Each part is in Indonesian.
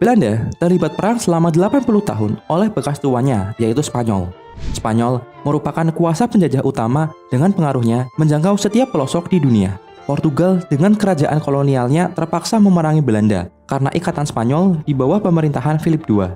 Belanda terlibat perang selama 80 tahun oleh bekas tuannya, yaitu Spanyol. Spanyol merupakan kuasa penjajah utama dengan pengaruhnya menjangkau setiap pelosok di dunia. Portugal dengan kerajaan kolonialnya terpaksa memerangi Belanda karena ikatan Spanyol di bawah pemerintahan Philip II.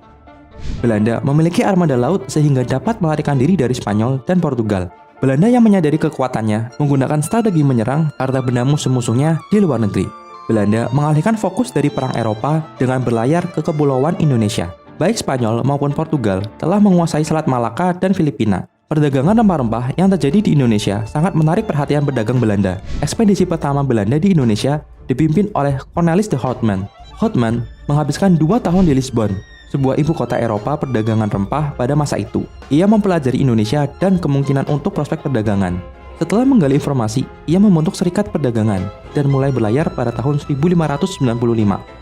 Belanda memiliki armada laut sehingga dapat melarikan diri dari Spanyol dan Portugal. Belanda yang menyadari kekuatannya menggunakan strategi menyerang harta benda musuh-musuhnya di luar negeri. Belanda mengalihkan fokus dari perang Eropa dengan berlayar ke Kepulauan Indonesia. Baik Spanyol maupun Portugal telah menguasai Selat Malaka dan Filipina. Perdagangan rempah-rempah yang terjadi di Indonesia sangat menarik perhatian pedagang Belanda. Ekspedisi pertama Belanda di Indonesia dipimpin oleh Cornelis de Houtman. Houtman menghabiskan 2 tahun di Lisbon, sebuah ibu kota Eropa perdagangan rempah pada masa itu. Ia mempelajari Indonesia dan kemungkinan untuk prospek perdagangan. Setelah menggali informasi, ia membentuk serikat perdagangan dan mulai berlayar pada tahun 1595,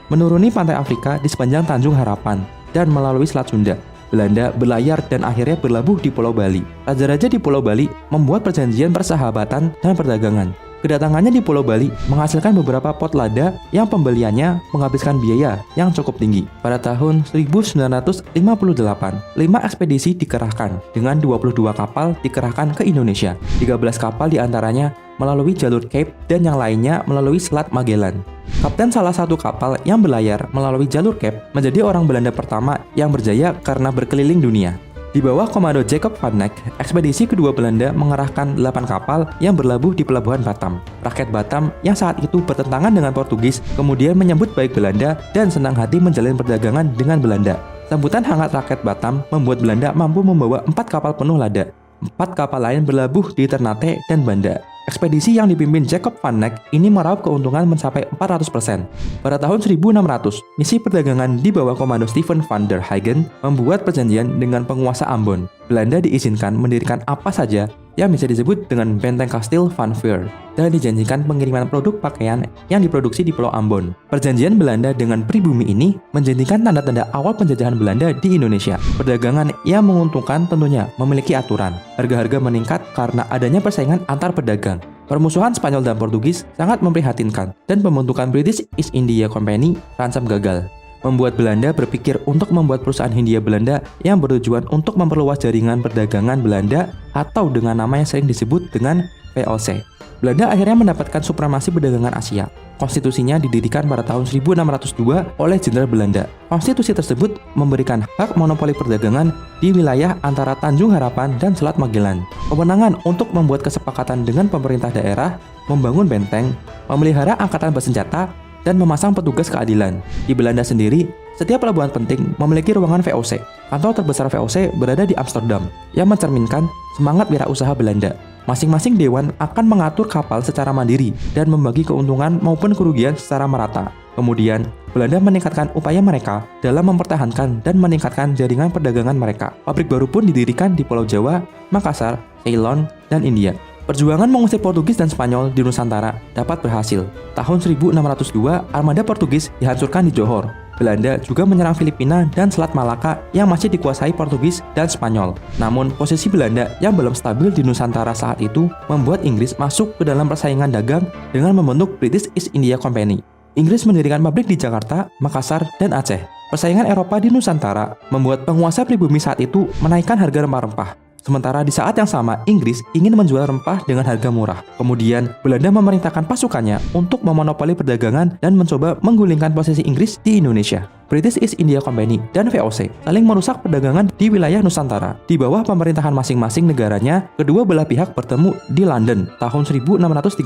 menuruni pantai Afrika di sepanjang Tanjung Harapan dan melalui Selat Sunda. Belanda berlayar dan akhirnya berlabuh di Pulau Bali. Raja-raja di Pulau Bali membuat perjanjian persahabatan dan perdagangan. Kedatangannya di Pulau Bali menghasilkan beberapa pot lada yang pembeliannya menghabiskan biaya yang cukup tinggi. Pada tahun 1958, 5 ekspedisi dikerahkan dengan 22 kapal dikerahkan ke Indonesia. 13 kapal diantaranya melalui jalur Cape dan yang lainnya melalui Selat Magellan. Kapten salah satu kapal yang berlayar melalui jalur Cape menjadi orang Belanda pertama yang berjaya karena berkeliling dunia. Di bawah komando Jacob van Eyck, ekspedisi kedua Belanda mengerahkan 8 kapal yang berlabuh di pelabuhan Batam. Rakyat Batam yang saat itu bertentangan dengan Portugis kemudian menyambut baik Belanda dan senang hati menjalin perdagangan dengan Belanda. Sambutan hangat rakyat Batam membuat Belanda mampu membawa 4 kapal penuh lada. 4 kapal lain berlabuh di Ternate dan Banda. Ekspedisi yang dipimpin Jacob van Eyck ini meraup keuntungan mencapai 400%. Pada tahun 1600, misi perdagangan di bawah komando Stephen van der Huygen membuat perjanjian dengan penguasa Ambon. Belanda diizinkan mendirikan apa saja yang bisa disebut dengan Benteng Kastil van Veer dan dijanjikan pengiriman produk pakaian yang diproduksi di Pulau Ambon. Perjanjian Belanda dengan pribumi ini menjadikan tanda-tanda awal penjajahan Belanda di Indonesia. Perdagangan yang menguntungkan tentunya memiliki aturan. Harga-harga meningkat karena adanya persaingan antar pedagang. Permusuhan Spanyol dan Portugis sangat memprihatinkan dan pembentukan British East India Company terancam gagal. Membuat Belanda berpikir untuk membuat perusahaan Hindia Belanda yang bertujuan untuk memperluas jaringan perdagangan Belanda atau dengan nama yang sering disebut dengan VOC. Belanda akhirnya mendapatkan supremasi perdagangan Asia. Konstitusinya didirikan pada tahun 1602 oleh Jenderal Belanda. Konstitusi tersebut memberikan hak monopoli perdagangan di wilayah antara Tanjung Harapan dan Selat Magellan. Kewenangan untuk membuat kesepakatan dengan pemerintah daerah, membangun benteng, memelihara angkatan bersenjata, dan memasang petugas keadilan. Di Belanda sendiri, setiap pelabuhan penting memiliki ruangan VOC. Kantor terbesar VOC berada di Amsterdam, yang mencerminkan semangat wirausaha Belanda. Masing-masing dewan akan mengatur kapal secara mandiri dan membagi keuntungan maupun kerugian secara merata. Kemudian, Belanda meningkatkan upaya mereka dalam mempertahankan dan meningkatkan jaringan perdagangan mereka. Pabrik baru pun didirikan di Pulau Jawa, Makassar, Ceylon, dan India. Perjuangan mengusir Portugis dan Spanyol di Nusantara dapat berhasil. Tahun 1602, armada Portugis dihancurkan di Johor. Belanda juga menyerang Filipina dan Selat Malaka yang masih dikuasai Portugis dan Spanyol. Namun, posisi Belanda yang belum stabil di Nusantara saat itu membuat Inggris masuk ke dalam persaingan dagang dengan membentuk British East India Company. Inggris mendirikan pabrik di Jakarta, Makassar, dan Aceh. Persaingan Eropa di Nusantara membuat penguasa pribumi saat itu menaikkan harga rempah-rempah. Sementara di saat yang sama, Inggris ingin menjual rempah dengan harga murah. Kemudian, Belanda memerintahkan pasukannya untuk memonopoli perdagangan dan mencoba menggulingkan posisi Inggris di Indonesia. British East India Company dan VOC saling merusak perdagangan di wilayah Nusantara. Di bawah pemerintahan masing-masing negaranya, kedua belah pihak bertemu di London tahun 1613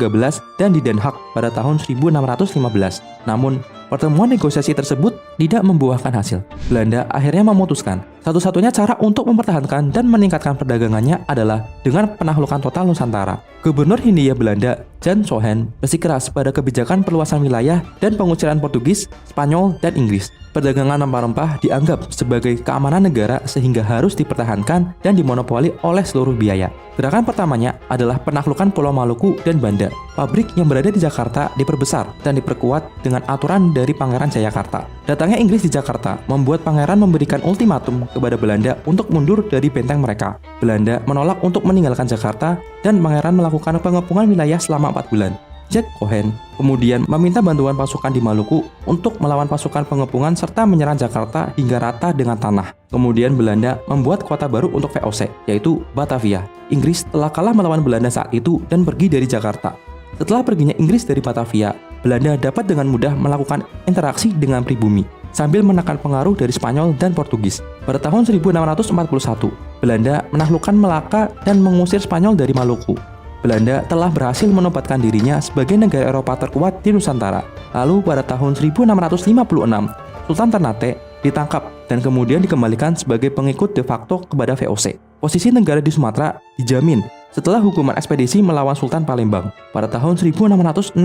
dan di Den Haag pada tahun 1615. Namun, pertemuan negosiasi tersebut tidak membuahkan hasil. Belanda akhirnya memutuskan satu-satunya cara untuk mempertahankan dan meningkatkan perdagangannya adalah dengan penaklukan total Nusantara. Gubernur Hindia Belanda, Jan Sohen, bersikeras pada kebijakan perluasan wilayah dan pengucilan Portugis, Spanyol, dan Inggris. Perdagangan rempah-rempah dianggap sebagai keamanan negara sehingga harus dipertahankan dan dimonopoli oleh seluruh biaya. Gerakan pertamanya adalah penaklukan Pulau Maluku dan Banda. Pabrik yang berada di Jakarta diperbesar dan diperkuat dengan aturan dari Pangeran Jayakarta. Datangnya Inggris di Jakarta membuat Pangeran memberikan ultimatum kepada Belanda untuk mundur dari benteng mereka. Belanda menolak untuk meninggalkan Jakarta dan Pangeran melakukan pengepungan wilayah selama 4 bulan. Jack Cohen, kemudian meminta bantuan pasukan di Maluku untuk melawan pasukan pengepungan serta menyerang Jakarta hingga rata dengan tanah. Kemudian Belanda membuat kota baru untuk VOC, yaitu Batavia. Inggris telah kalah melawan Belanda saat itu dan pergi dari Jakarta. Setelah perginya Inggris dari Batavia, Belanda dapat dengan mudah melakukan interaksi dengan pribumi, sambil menekan pengaruh dari Spanyol dan Portugis. Pada tahun 1641, Belanda menaklukkan Melaka dan mengusir Spanyol dari Maluku. Belanda telah berhasil menempatkan dirinya sebagai negara Eropa terkuat di Nusantara. Lalu pada tahun 1656, Sultan Ternate ditangkap dan kemudian dikembalikan sebagai pengikut de facto kepada VOC. Posisi negara di Sumatera dijamin setelah hukuman ekspedisi melawan Sultan Palembang. Pada tahun 1666,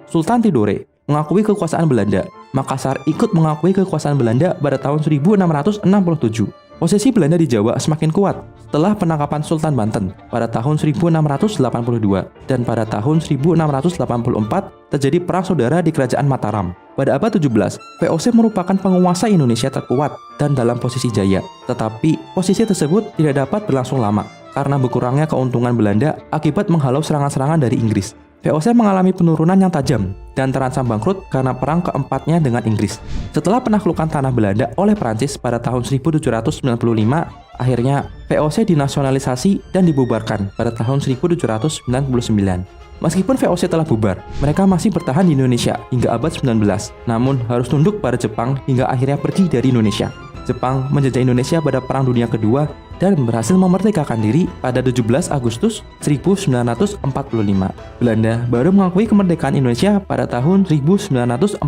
Sultan Tidore mengakui kekuasaan Belanda. Makassar ikut mengakui kekuasaan Belanda pada tahun 1667. Posisi Belanda di Jawa semakin kuat setelah penangkapan Sultan Banten pada tahun 1682 dan pada tahun 1684 terjadi perang saudara di Kerajaan Mataram. Pada abad 17, VOC merupakan penguasa Indonesia terkuat dan dalam posisi jaya. Tetapi posisi tersebut tidak dapat berlangsung lama karena berkurangnya keuntungan Belanda akibat menghalau serangan-serangan dari Inggris. VOC mengalami penurunan yang tajam dan terancam bangkrut karena perang keempatnya dengan Inggris. Setelah penaklukan tanah Belanda oleh Prancis pada tahun 1795, akhirnya VOC dinasionalisasi dan dibubarkan pada tahun 1799. Meskipun VOC telah bubar, mereka masih bertahan di Indonesia hingga abad 19, namun harus tunduk pada Jepang hingga akhirnya pergi dari Indonesia. Jepang menjajah Indonesia pada Perang Dunia Kedua dan berhasil memerdekakan diri pada 17 Agustus 1945. Belanda baru mengakui kemerdekaan Indonesia pada tahun 1949.